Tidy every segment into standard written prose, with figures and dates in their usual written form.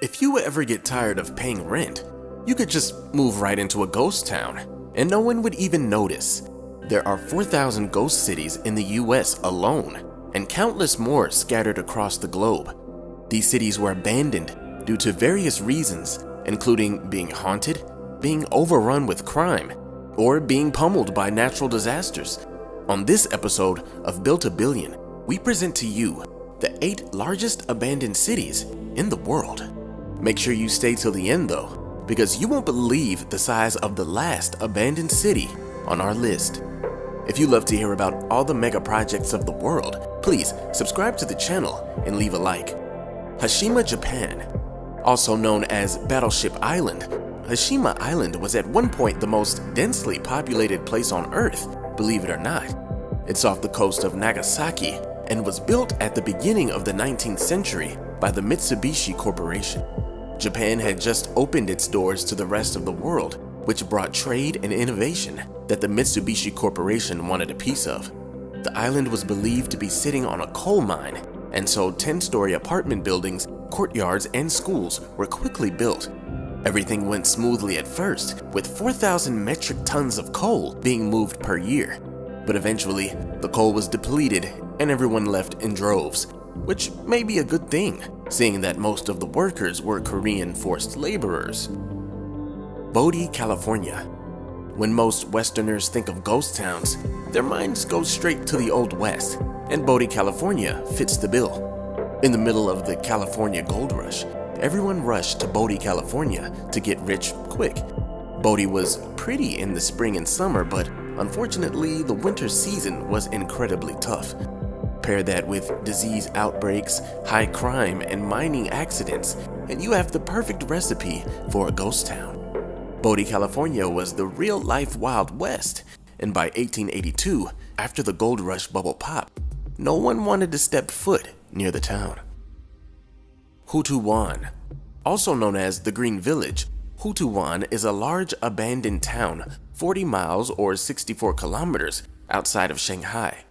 If you ever get tired of paying rent, you could just move right into a ghost town, and no one would even notice. There are 4,000 ghost cities in the US alone, and countless more scattered across the globe. These cities were abandoned due to various reasons, including being haunted, being overrun with crime, or being pummeled by natural disasters. On this episode of Built a Billion, we present to you the 8 largest abandoned cities in the world. Make sure you stay till the end though, because you won't believe the size of the last abandoned city on our list. If you love to hear about all the mega projects of the world, please subscribe to the channel and leave a like. Hashima, Japan. Also known as Battleship Island, Hashima Island was at one point the most densely populated place on Earth, believe it or not. It's off the coast of Nagasaki and was built at the beginning of the 19th century by the Mitsubishi Corporation. Japan had just opened its doors to the rest of the world, which brought trade and innovation that the Mitsubishi Corporation wanted a piece of. The island was believed to be sitting on a coal mine, and so 10-story apartment buildings, courtyards, and schools were quickly built. Everything went smoothly at first, with 4,000 metric tons of coal being moved per year. But eventually, the coal was depleted and everyone left in droves, which may be a good thing, seeing that most of the workers were Korean forced laborers. Bodie, California. When most Westerners think of ghost towns, their minds go straight to the Old West, and Bodie, California fits the bill. In the middle of the California gold rush, everyone rushed to Bodie, California to get rich quick. Bodie was pretty in the spring and summer, but unfortunately the winter season was incredibly tough. Pair that with disease outbreaks, high crime, and mining accidents, and you have the perfect recipe for a ghost town. Bodie, California was the real-life Wild West, and by 1882, after the gold rush bubble popped, no one wanted to step foot near the town. Hutuwan. Also known as the Green Village, Hutuwan is a large abandoned town 40 miles or 64 kilometers outside of Shanghai.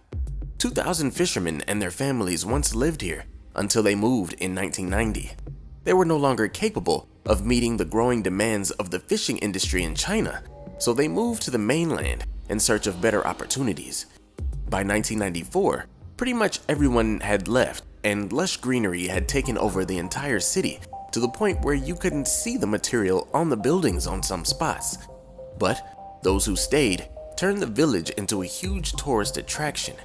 2,000 fishermen and their families once lived here until they moved in 1990. They were no longer capable of meeting the growing demands of the fishing industry in China, so they moved to the mainland in search of better opportunities. By 1994, pretty much everyone had left, and lush greenery had taken over the entire city to the point where you couldn't see the material on the buildings on some spots. But those who stayed turned the village into a huge tourist attraction,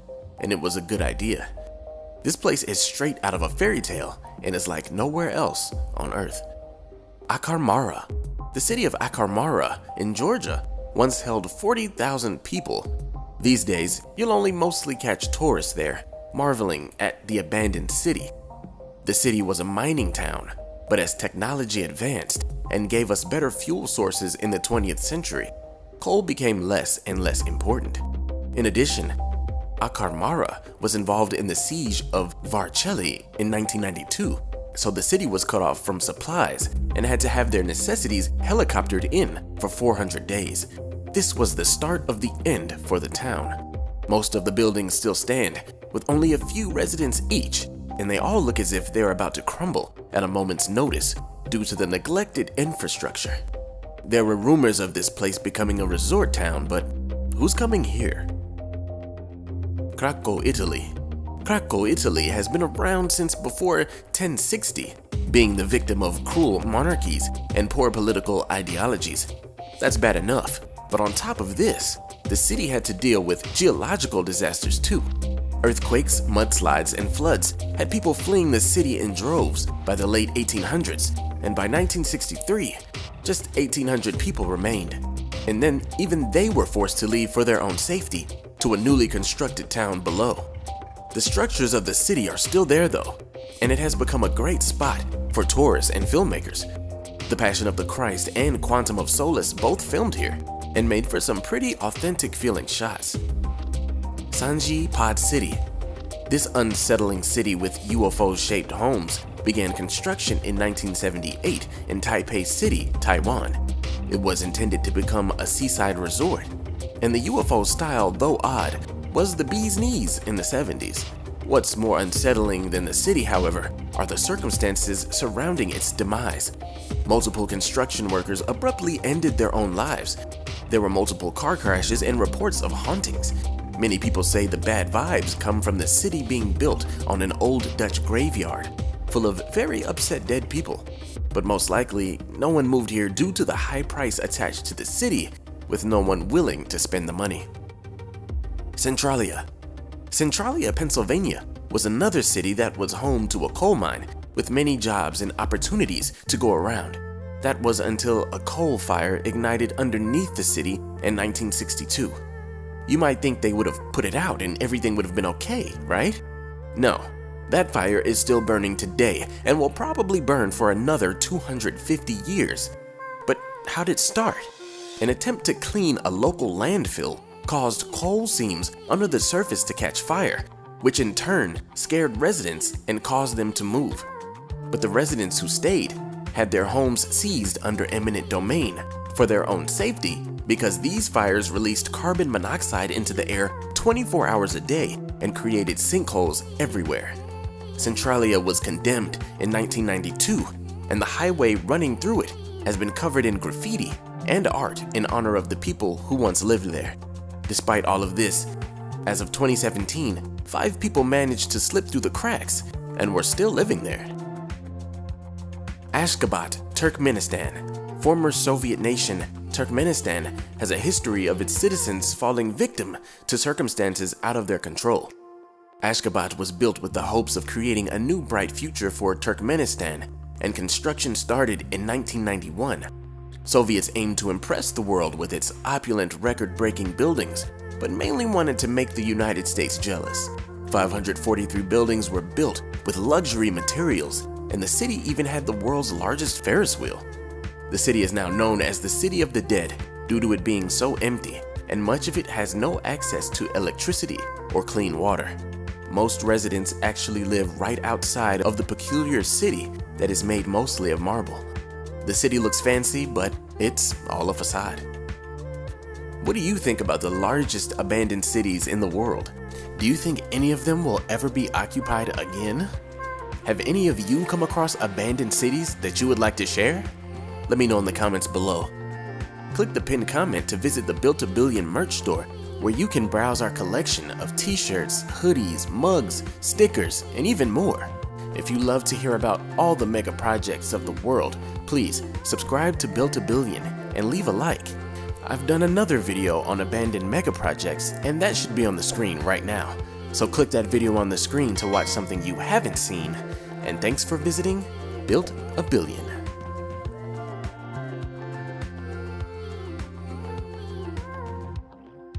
and it was a good idea. This place is straight out of a fairy tale and is like nowhere else on Earth. Akarmara. The city of Akarmara in Georgia once held 40,000 people. These days, you'll only mostly catch tourists there, marveling at the abandoned city. The city was a mining town, but as technology advanced and gave us better fuel sources in the 20th century, coal became less and less important. In addition, Akarmara was involved in the siege of Varcelli in 1992, so the city was cut off from supplies and had to have their necessities helicoptered in for 400 days. This was the start of the end for the town. Most of the buildings still stand, with only a few residents each, and they all look as if they're about to crumble at a moment's notice due to the neglected infrastructure. There were rumors of this place becoming a resort town, but who's coming here? Krakow, Italy. Krakow, Italy has been around since before 1060, being the victim of cruel monarchies and poor political ideologies. That's bad enough, but on top of this, the city had to deal with geological disasters too. Earthquakes, mudslides, and floods had people fleeing the city in droves by the late 1800s, and by 1963, just 1,800 people remained. And then even they were forced to leave for their own safety to a newly constructed town below. The structures of the city are still there though, and it has become a great spot for tourists and filmmakers. The Passion of the Christ and Quantum of Solace both filmed here and made for some pretty authentic feeling shots. Sanji Pod City. This unsettling city with UFO-shaped homes began construction in 1978 in Taipei City, Taiwan. It was intended to become a seaside resort, and the UFO style, though odd, was the bee's knees in the 70s. What's more unsettling than the city, however, are the circumstances surrounding its demise. Multiple construction workers abruptly ended their own lives. There were multiple car crashes and reports of hauntings. Many people say the bad vibes come from the city being built on an old Dutch graveyard, full of very upset dead people. But most likely, no one moved here due to the high price attached to the city, with no one willing to spend the money. Centralia. Centralia, Pennsylvania was another city that was home to a coal mine with many jobs and opportunities to go around. That was until a coal fire ignited underneath the city in 1962. You might think they would have put it out and everything would have been okay, right? No, that fire is still burning today and will probably burn for another 250 years. But how did it start? An attempt to clean a local landfill caused coal seams under the surface to catch fire, which in turn scared residents and caused them to move. But the residents who stayed had their homes seized under eminent domain for their own safety because these fires released carbon monoxide into the air 24 hours a day and created sinkholes everywhere. Centralia was condemned in 1992, and the highway running through it has been covered in graffiti and art in honor of the people who once lived there. Despite all of this, as of 2017, 5 people managed to slip through the cracks and were still living there. Ashgabat, Turkmenistan. Former Soviet nation, Turkmenistan has a history of its citizens falling victim to circumstances out of their control. Ashgabat was built with the hopes of creating a new bright future for Turkmenistan, and construction started in 1991. Soviets aimed to impress the world with its opulent, record-breaking buildings, but mainly wanted to make the United States jealous. 543 buildings were built with luxury materials, and the city even had the world's largest Ferris wheel. The city is now known as the City of the Dead due to it being so empty, and much of it has no access to electricity or clean water. Most residents actually live right outside of the peculiar city that is made mostly of marble. The city looks fancy, but it's all a facade. What do you think about the largest abandoned cities in the world? Do you think any of them will ever be occupied again? Have any of you come across abandoned cities that you would like to share? Let me know in the comments below. Click the pinned comment to visit the Built a Billion merch store, where you can browse our collection of t-shirts, hoodies, mugs, stickers, and even more. If you love to hear about all the mega projects of the world, please subscribe to Built a Billion and leave a like. I've done another video on abandoned mega projects, and that should be on the screen right now. So click that video on the screen to watch something you haven't seen. And thanks for visiting Built a Billion.